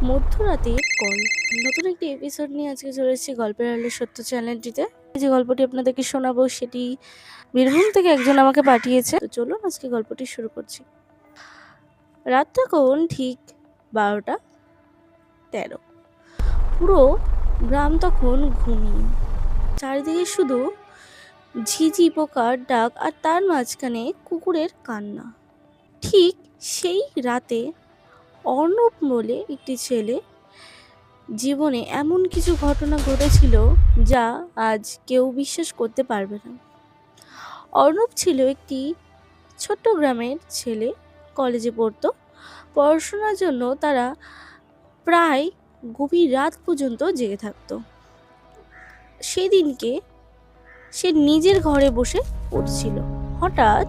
মধ্যরাতের কল নতুন একটি এপিসোড নিয়ে আজকে চলে এসেছি গল্পের আলো সত্য চ্যানেলটিতে। যে গল্পটি আপনাদেরকে শোনাবো সেটি বীরভূম থেকে একজন আমাকে পাঠিয়েছে। তো চলুন আজকে গল্পটি শুরু করছি। রাত তখন ঠিক 12:13। পুরো গ্রাম তখন ঘুমিয়ে, চারিদিকে শুধু ঝিঝি পোকার ডাক আর তার মাঝখানে কুকুরের কান্না। ঠিক সেই রাতে অর্ণব বলে একটি ছেলে জীবনে এমন কিছু ঘটনা ঘটেছিল যা আজ কেউ বিশ্বাস করতে পারবে না। অর্ণব ছিল একটি ছোট্ট গ্রামের ছেলে, কলেজে পড়তো। পড়াশোনার জন্য তারা প্রায় গভীর রাত পর্যন্ত জেগে থাকতো। সেদিনকে সে নিজের ঘরে বসে পড়ছিল, হঠাৎ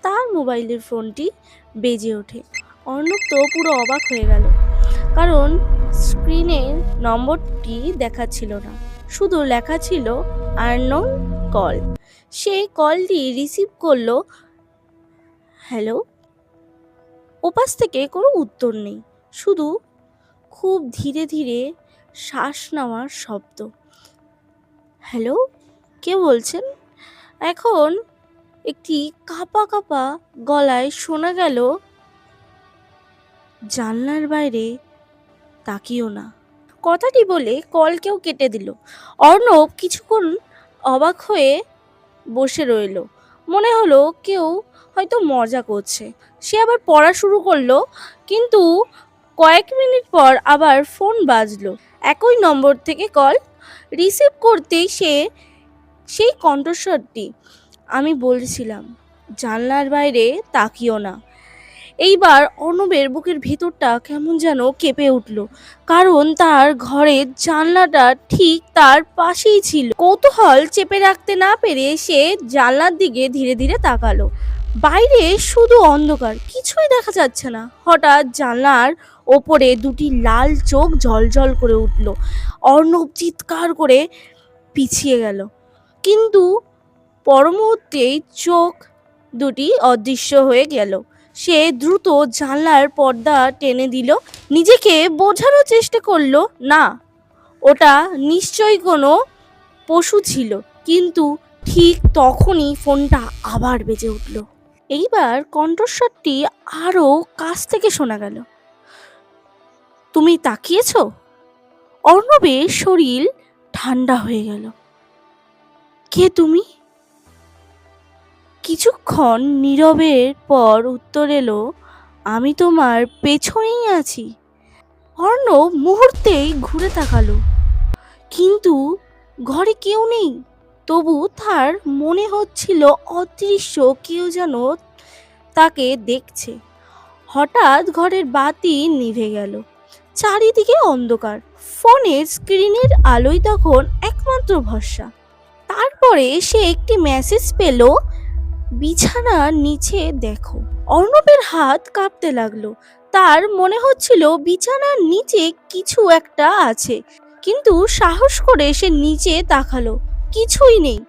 তার মোবাইলের ফোনটি বেজে ওঠে। অর্ণব তো পুরো অবাক হয়ে গেল, কারণ স্ক্রিনের নম্বরটি দেখাচ্ছিল না, শুধু লেখা ছিল আননোন কল। সে কলটি রিসিভ করলো। হ্যালো। ওপাশ থেকে কোনো উত্তর নেই, শুধু খুব ধীরে ধীরে শ্বাস নেওয়ার শব্দ। হ্যালো, কে বলছেন? এখন একটি কাঁপা কাঁপা গলায় শোনা গেল, জানলার বাইরে তাকিও না। কথাটি বলে কল কেউ কেটে দিল। অর্ণব কিছুক্ষণ অবাক হয়ে বসে রইল, মনে হলো কেউ হয়তো মজা করছে। সে আবার পড়া শুরু করলো, কিন্তু কয়েক মিনিট পর আবার ফোন বাজলো, একই নম্বর থেকে কল। রিসিভ করতেই সেই কণ্ঠস্বরটি, আমি বলছিলাম জানলার বাইরে তাকিও না। এইবার অর্ণবের বুকের ভেতরটা কেমন যেন কেঁপে উঠল, কারণ তার ঘরের জানলাটা ঠিক তার পাশেই ছিল। কৌতূহল চেপে রাখতে না পেরে সে জানলার দিকে ধীরে ধীরে তাকালো। বাইরে শুধু অন্ধকার, কিছুই দেখা যাচ্ছে না। হঠাৎ জানলার ওপরে দুটি লাল চোখ ঝলঝল করে উঠল। অর্ণব চিৎকার করে পিছিয়ে গেল, কিন্তু পর মুহূর্তেই চোখ দুটি অদৃশ্য হয়ে গেল। সে দ্রুত জানলার পর্দা টেনে দিল, নিজেকে বোঝানোর চেষ্টা করলো না, ওটা নিশ্চয়ই কোনো পশু ছিল। কিন্তু ঠিক তখনই ফোনটা আবার বেজে উঠল। এইবার কণ্ঠস্বরটি আরো কাছ থেকে শোনা গেল, তুমি তাকিয়েছো? অর্ণবের শরীর ঠান্ডা হয়ে গেল। কে তুমি? কিছুক্ষণ নীরবের পর উত্তর এলো, আমি তোমার পেছনেই আছি। অর্ণব মুহূর্তেই ঘুরে তাকালো, কিন্তু ঘরে কেউ নেই। তবু তার মনে হচ্ছিল অদৃশ্য কেউ যেন তাকে দেখছে। হঠাৎ ঘরের বাতি নিভে গেল, চারিদিকে অন্ধকার। ফোনের স্ক্রিনের আলোই তখন একমাত্র ভরসা। তারপরে সে একটি মেসেজ পেল, বিছানার নিচে দেখো। অর্ণবের হাত কাঁপতে লাগলো, তার মনে হচ্ছিল বিছানার নিচে কিছু একটা আছে, কিন্তু সাহস করে সে নিচে তাকালো, কিছুই নেই।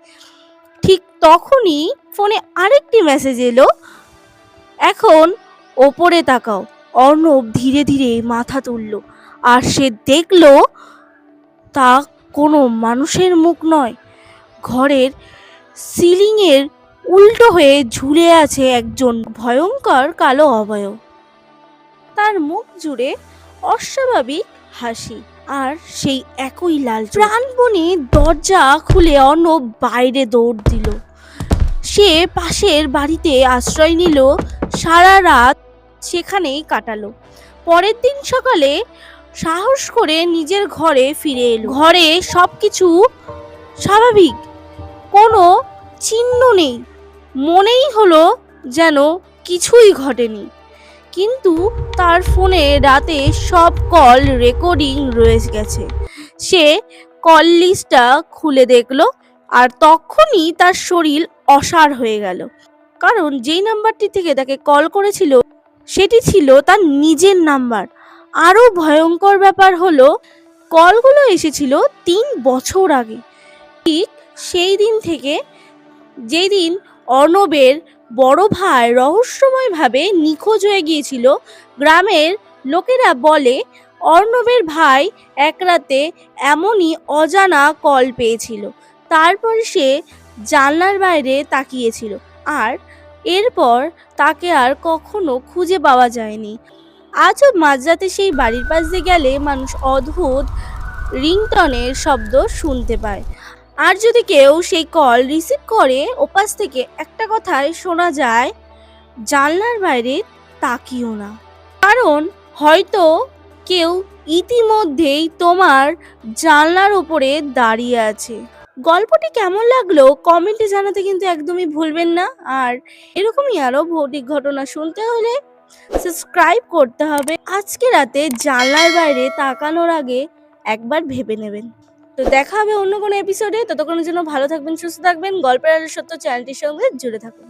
ঠিক তখনই ফোনে আরেকটি মেসেজ এলো, এখন ওপরে তাকাও। অর্ণব ধীরে ধীরে মাথা তুলল, আর সে দেখলো তা কোনো মানুষের মুখ নয়। ঘরের সিলিংয়ের উল্টো হয়ে ঝুলে আছে একজন ভয়ঙ্কর কালো অবয়ব। তার মুখ জুড়ে অস্বাভাবিক হাসি, আর সেই একই লাল চোখ। প্রাণপণে দরজা খুলে অর্ণব বাইরে দৌড় দিল। সে পাশের বাড়িতে আশ্রয় নিল, সারা রাত সেখানেই কাটালো। পরের দিন সকালে সাহস করে নিজের ঘরে ফিরে এলো। ঘরে সবকিছু স্বাভাবিক, কোনো চিহ্ন নেই। মনেই হলো যেন কিছুই ঘটেনি, কিন্তু তার ফোনে রাতে সব কল রেকর্ডিং রয়ে গেছে। সে কল লিস্টটা খুলে দেখলো, আর তখনই তার শরীর অসাড় হয়ে গেল, কারণ যেই নাম্বারটি থেকে তাকে কল করেছিল সেটি ছিল তার নিজের নাম্বার। আরো ভয়ঙ্কর ব্যাপার হলো, কলগুলো এসেছিল 3 বছর আগে, ঠিক সেই দিন থেকে যেই দিন অর্ণবের বড় ভাই রহস্যময়ভাবে নিখোঁজ হয়ে গিয়েছিল। গ্রামের লোকেরা বলে অর্ণবের ভাই এক রাতে এমনই অজানা কল পেয়েছিল। তারপর সে জানলার বাইরে তাকিয়েছিল আর এরপর তাকে আর কখনো খুঁজে পাওয়া যায়নি। আজও মাঝরাতে সেই বাড়ির পাশ দিয়ে গেলে মানুষ অদ্ভুত রিংটনের শব্দ শুনতে পায়। আর যদি কেউ সেই কল রিসিভ করে, ওপাশ থেকে একটা কথাই শোনা যায়, জানলার বাইরে তাকিও না, কারণ হয়তো কেউ ইতিমধ্যেই তোমার জানলার উপরে দাঁড়িয়ে আছে। গল্পটি কেমন লাগলো কমেন্টে জানাতে কিন্তু একদমই ভুলবেন না। আর এরকমই আরো ভৌতিক ঘটনা শুনতে হলে সাবস্ক্রাইব করতে হবে। আজকে রাতে জানলার বাইরে তাকানোর আগে একবার ভেবে নেবেন। তো দেখা হবে অন্য কোনো এপিসোডে। ততক্ষণের জন্য ভালো থাকবেন, সুস্থ থাকবেন। গল্পের আলো সত্য চ্যানেলটির সঙ্গে জুড়ে থাকুন।